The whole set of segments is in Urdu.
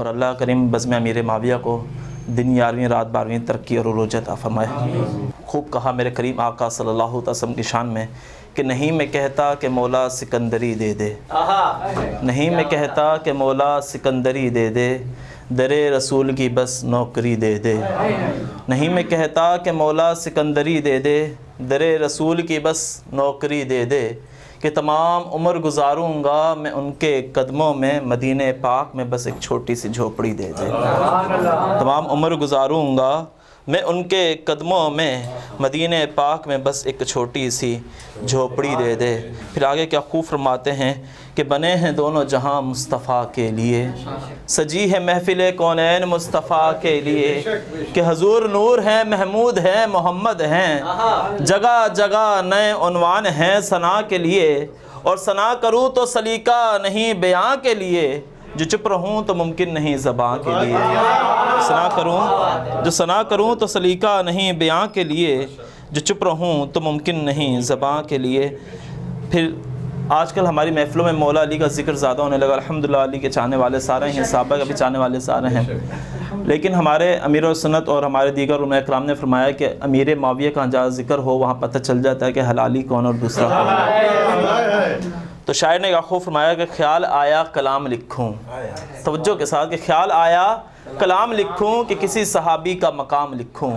اور اللہ کریم بزم امیر معاویہ کو دن 11ویں رات 12ویں ترقی اور عروج عطا فرمائے۔ خوب کہا میرے کریم آقا صلی اللہ علیہ وسلم کی شان میں کہ نہیں میں کہتا کہ مولا سکندری دے دے، نہیں میں کہتا کہ مولا سکندری دے دے، درِ رسول کی بس نوکری دے دے، نہیں میں کہتا کہ مولا سکندری دے دے، درِ رسول کی بس نوکری دے دے، کہ تمام عمر گزاروں گا میں ان کے قدموں میں، مدینہ پاک میں بس ایک چھوٹی سی جھوپڑی دے دے، تمام عمر گزاروں گا میں ان کے قدموں میں، مدینہ پاک میں بس ایک چھوٹی سی جھوپڑی دے دے۔ پھر آگے کیا خوب فرماتے ہیں کہ بنے ہیں دونوں جہاں مصطفیٰ کے لیے، سجی ہے محفل کونین مصطفیٰ کے لیے، کہ حضور نور ہیں، محمود ہیں، محمد ہیں، جگہ جگہ نئے عنوان ہیں ثنا کے لیے، اور ثنا کروں تو سلیقہ نہیں بیاں کے لیے، جو چپ رہوں تو ممکن نہیں زباں کے لیے، ثنا کروں تو سلیقہ نہیں بیاں کے لیے، جو چپ رہوں تو ممکن نہیں زباں کے لیے۔ پھر آج کل ہماری محفلوں میں مولا علی کا ذکر زیادہ ہونے لگا، الحمدللہ علی کے چاہنے والے سارے ہیں، صحابہ کے بھی چاہنے والے سارے ہیں، لیکن ہمارے امیر السنت اور ہمارے دیگر علماء اکرام نے فرمایا کہ امیر معاویہ کا جہاں ذکر ہو وہاں پتہ چل جاتا ہے کہ حلالی کون اور دوسرا کون۔ تو شاعر نے خوب فرمایا کہ خیال آیا کلام لکھوں، توجہ کے ساتھ، کہ خیال آیا کلام لکھوں، کہ کسی صحابی کا مقام لکھوں،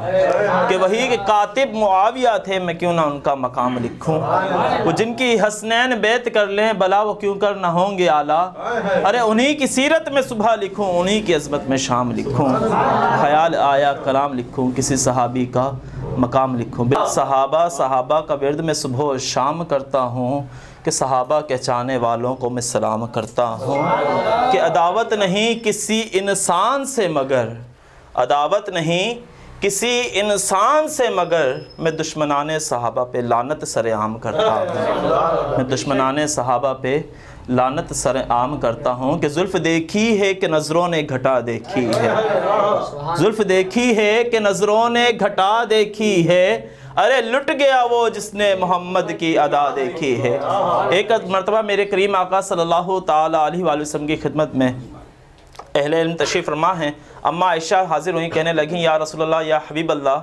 کہ وہی کہ کاتب معاویہ تھے میں کیوں نہ ان کا مقام لکھوں، وہ جن کی حسنین بیت کر لیں بلا وہ کیوں کر نہ ہوں گے اعلیٰ، ارے انہی کی سیرت میں صبح لکھوں، انہی کی عظمت میں شام لکھوں، خیال آیا کلام لکھوں، کسی صحابی کا مقام لکھوں۔ صحابہ کا ورد میں صبح و شام کرتا ہوں، کہ صحابہ کے چاہنے والوں کو میں سلام کرتا ہوں، کہ عداوت نہیں کسی انسان سے مگر، عداوت نہیں کسی انسان سے مگر، میں دشمنان صحابہ پہ لعنت سر عام کرتا ہوں، میں دشمنان صحابہ پہ لعنت سر عام کرتا ہوں، کہ زلف دیکھی ہے کہ نظروں نے گھٹا دیکھی ہے، زلف دیکھی ہے کہ نظروں نے گھٹا دیکھی ہے، ارے لٹ گیا وہ جس نے محمد کی ادا دیکھی ہے۔ ایک مرتبہ میرے کریم آقا صلی اللہ تعالیٰ علیہ وآلہ وسلم کی خدمت میں اہل علم تشریف فرما ہیں، اماں عائشہ حاضر ہوئیں، کہنے لگیں یا رسول اللہ، یا حبیب اللہ،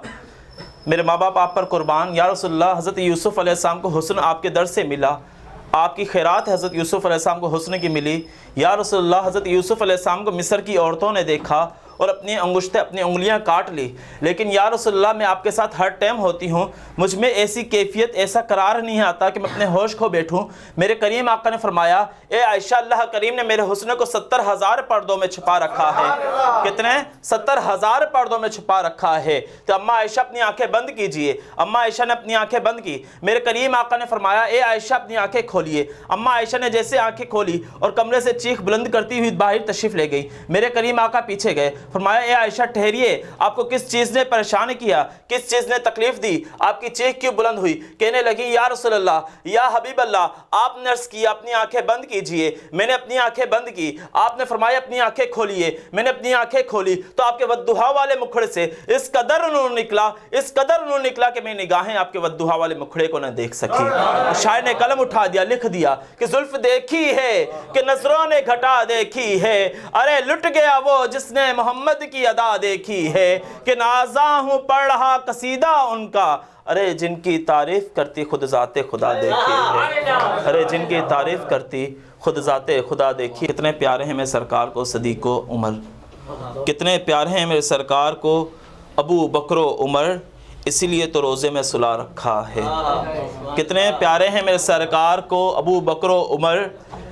میرے ماں باپ آپ پر قربان، یا رسول اللہ حضرت یوسف علیہ السلام کو حسن آپ کے در سے ملا، آپ کی خیرات حضرت یوسف علیہ السلام کو حسن کی ملی، یا رسول اللہ حضرت یوسف علیہ السلام کو مصر کی عورتوں نے دیکھا اور اپنی انگشتیں اپنی انگلیاں کاٹ لی، لیکن یا رسول اللہ میں آپ کے ساتھ ہر ٹائم ہوتی ہوں، مجھ میں ایسی کیفیت ایسا قرار نہیں آتا کہ میں اپنے ہوش کھو بیٹھوں۔ میرے کریم آقا نے فرمایا اے عائشہ، اللہ کریم نے میرے حسن کو 70,000 پردوں میں چھپا رکھا ہے۔ کتنے؟ 70,000 پردوں میں چھپا رکھا ہے۔ تو اماں عائشہ اپنی آنکھیں بند کیجئے۔ اماں عائشہ نے اپنی آنکھیں بند کی، میرے کریم آقا نے فرمایا اے عائشہ اپنی آنکھیں کھولیے۔ اماں عائشہ نے جیسے آنکھیں کھولی اور کمرے سے چیخ بلند کرتی ہوئی باہر تشریف لے گئی، میرے کریم آقا پیچھے گئے، فرمایا اے عائشہ ٹھہریے، آپ کو کس چیز نے پریشان کیا، کس چیز نے تکلیف دی، آپ کی چیخ کیوں بلند ہوئی؟ کہنے لگی یا رسول اللہ، یا حبیب اللہ، آپ نے عرض کیا اپنی آنکھیں بند کیجئے، میں نے اپنی آنکھیں بند کی، آپ نے فرمایا اپنی آنکھیں کھولیے، میں نے اپنی آنکھیں کھولی تو آپ کے والضحیٰ والے مکھڑے سے اس قدر نور نکلا، اس قدر نور نکلا کہ میری نگاہیں آپ کے والضحیٰ والے مکھڑے کو نہ دیکھ سکی۔ شاعر نے قلم اٹھا دیا، لکھ دیا کہ زلف دیکھی ہے کہ نظروں نے گھٹا دیکھی ہے، ارے لٹ گیا وہ جس نے محمد کی ادا دیکھی ہے، کہ نازاں ہوں پڑھ رہا قصیدہ ان کا، ارے جن کی تعریف کرتی خود ذات خدا دیکھی ہے، ارے جن کی تعریف کرتی خود ذات خدا دیکھی۔ کتنے پیارے ہیں میرے سرکار کو صدیق و عمر، کتنے پیارے ہیں میرے سرکار کو ابو بکر و عمر، اسی لیے تو روزے میں سلا رکھا ہے۔ کتنے پیارے ہیں میرے سرکار کو ابو بکر و عمر،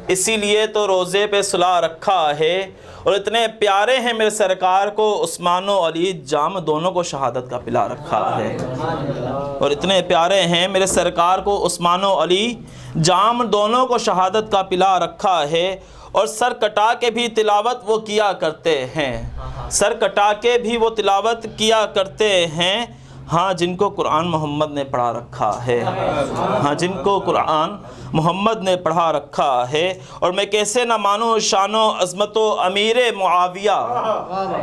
اسی لیے تو روزے پہ سلا رکھا ہے۔ اور اتنے پیارے ہیں میرے سرکار کو عثمان و علی، جام دونوں کو شہادت کا پلا رکھا ہے۔ اور اتنے پیارے ہیں میرے سرکار کو عثمان و علی، جام دونوں کو شہادت کا پلا رکھا ہے۔ اور سر کٹا کے بھی تلاوت وہ کیا کرتے ہیں، سر کٹا کے بھی وہ تلاوت کیا کرتے ہیں، ہاں جن کو قرآن محمد نے پڑھا رکھا ہے، ہاں جن کو قرآن محمد نے پڑھا رکھا ہے۔ اور میں کیسے نہ مانوں شان و عظمت و امیر معاویہ،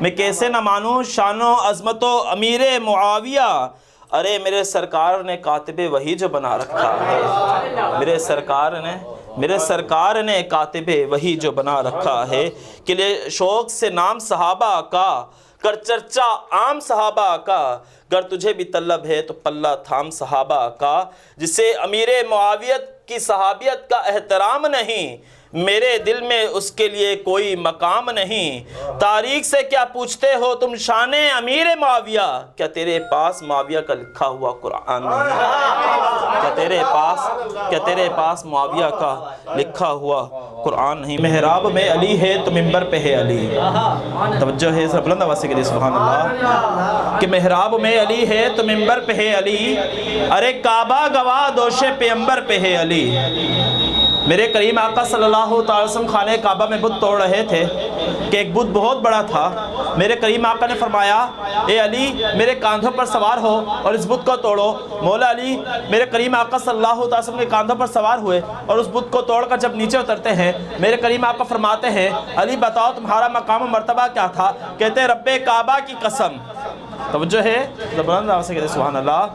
میں کیسے نہ مانوں شان و عظمت و امیر معاویہ، ارے میرے سرکار نے کاتب وحی جو بنا رکھا ہے، میرے سرکار نے میرے سرکار نے کاتب وہی جو بنا رکھا ہے، کہ لے شوق سے نام صحابہ کا، کر چرچا عام صحابہ کا، گر تجھے بھی طلب ہے تو پلہ تھام صحابہ کا، جسے امیر معاویت کی صحابیت کا احترام نہیں، میرے دل میں اس کے لیے کوئی مقام نہیں۔ تاریخ سے کیا پوچھتے ہو تم شان امیر معاویہ، کیا تیرے پاس معاویہ کا لکھا ہوا قرآن نہیں؟ کیا تیرے پاس معاویہ کا لکھا ہوا قرآن نہیں؟ محراب میں علی ہے تو منبر پہ ہے علی۔ توجہ ہے، سب بلند آواز سے کہیے سبحان اللہ۔ کہ محراب میں علی ہے تو منبر پہ ہے علی، ارے کعبہ گواہ دوش پیغمبر پہ ہے علی۔ میرے کریم آقا صلی اللہ علیہ وسلم خانہ کعبہ میں بت توڑ رہے تھے کہ ایک بت بہت بڑا تھا۔ میرے کریم آقا نے فرمایا، اے علی میرے کاندھوں پر سوار ہو اور اس بت کو توڑو۔ مولا علی میرے کریم آقا صلی اللہ علیہ وسلم کے کاندھوں پر سوار ہوئے اور اس بت کو توڑ کر جب نیچے اترتے ہیں، میرے کریم آقا فرماتے ہیں، علی بتاؤ تمہارا مقام و مرتبہ کیا تھا؟ کہتے ہیں رب کعبہ کی قسم۔ توجہ ہے، زبان سے کہتے ہیں سبحان اللہ،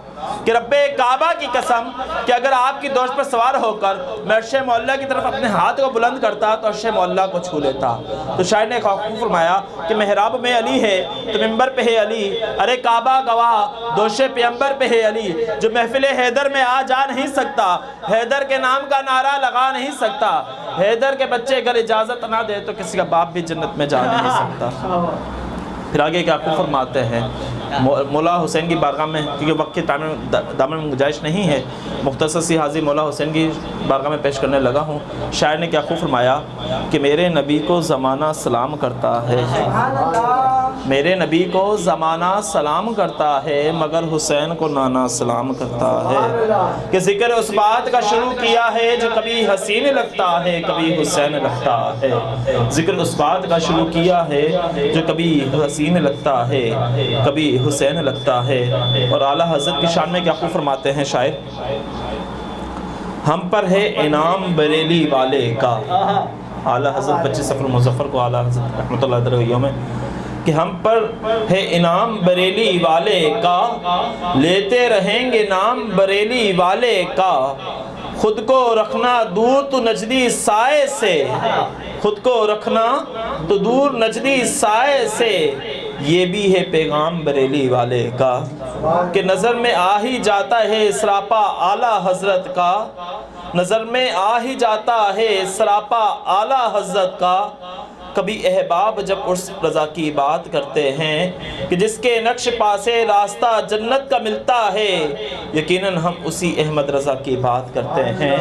کہ رب کعبہ کی قسم کہ اگر آپ کی دوش پر سوار ہو کر میں عرش معلیٰ کی طرف اپنے ہاتھ کو بلند کرتا تو عرش معلیٰ کو چھو لیتا۔ تو شاعر نے خوب فرمایا کہ محراب میں علی ہے تو منبر پہ ہے علی، ارے کعبہ گواہ دوش پیغمبر پہ ہے علی۔ جو محفل حیدر میں آ جا نہیں سکتا، حیدر کے نام کا نعرہ لگا نہیں سکتا، حیدر کے بچے اگر اجازت نہ دے تو کسی کا باپ بھی جنت میں جا نہیں سکتا۔ پھر آگے کیا آپ کو فرماتے ہیں، مولا حسین کی بارگاہ میں، کیونکہ وقت کے دامن میں گنجائش نہیں ہے، مختصر سی حاضری مولا حسین کی بارگاہ میں پیش کرنے لگا ہوں۔ شاعر نے کیا خوب فرمایا کہ میرے نبی کو زمانہ سلام کرتا ہے، میرے نبی کو زمانہ سلام کرتا ہے، مگر حسین کو نانا سلام کرتا ہے۔ کہ ذکر اس بات کا شروع کیا ہے جو کبھی حسین لگتا ہے کبھی حسین لگتا ہے، ذکر اس بات کا شروع کیا ہے جو کبھی حسین لگتا ہے کبھی حسین لگتا ہے۔ اور اعلیٰ حضرت کی شان میں کیا خوب فرماتے ہیں شاعر، ہم پر ہے انعام بریلی والے کا۔ اعلیٰ حضرت 25 صفر مظفر کو اعلیٰ حضرت رحمۃ اللہ علیہ میں کہ ہم پر ہے انعام بریلی والے کا، لیتے رہیں گے نام بریلی والے کا، خود کو رکھنا دور تو نجدی سائے سے، خود کو رکھنا تو دور نجدی سائے سے، یہ بھی ہے پیغام بریلی والے کا۔ کہ نظر میں آ ہی جاتا ہے سراپا اعلیٰ حضرت کا، نظر میں آ ہی جاتا ہے سراپا اعلیٰ حضرت کا، کبھی احباب جب عرس رضا کی بات کرتے ہیں کہ جس کے نقش پاسے راستہ جنت کا ملتا ہے، یقیناً ہم اسی احمد رضا کی بات کرتے ہیں،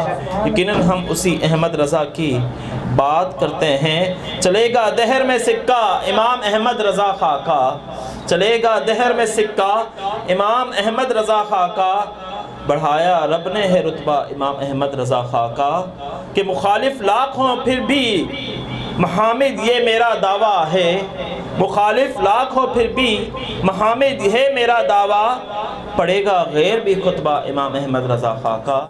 یقیناً ہم اسی احمد رضا کی بات کرتے ہیں۔ چلے گا دہر میں سکہ امام احمد رضا خاں کا، چلے گا دہر میں سکہ امام احمد رضا خاں کا، بڑھایا رب نے ہے رتبہ امام احمد رضا خاں کا۔ کہ مخالف لاکھ ہوں پھر بھی محامد یہ میرا دعویٰ ہے، مخالف لاکھ ہو پھر بھی محامد ہے میرا دعویٰ، پڑھے گا غیر بھی خطبہ امام احمد رضا خاں کا۔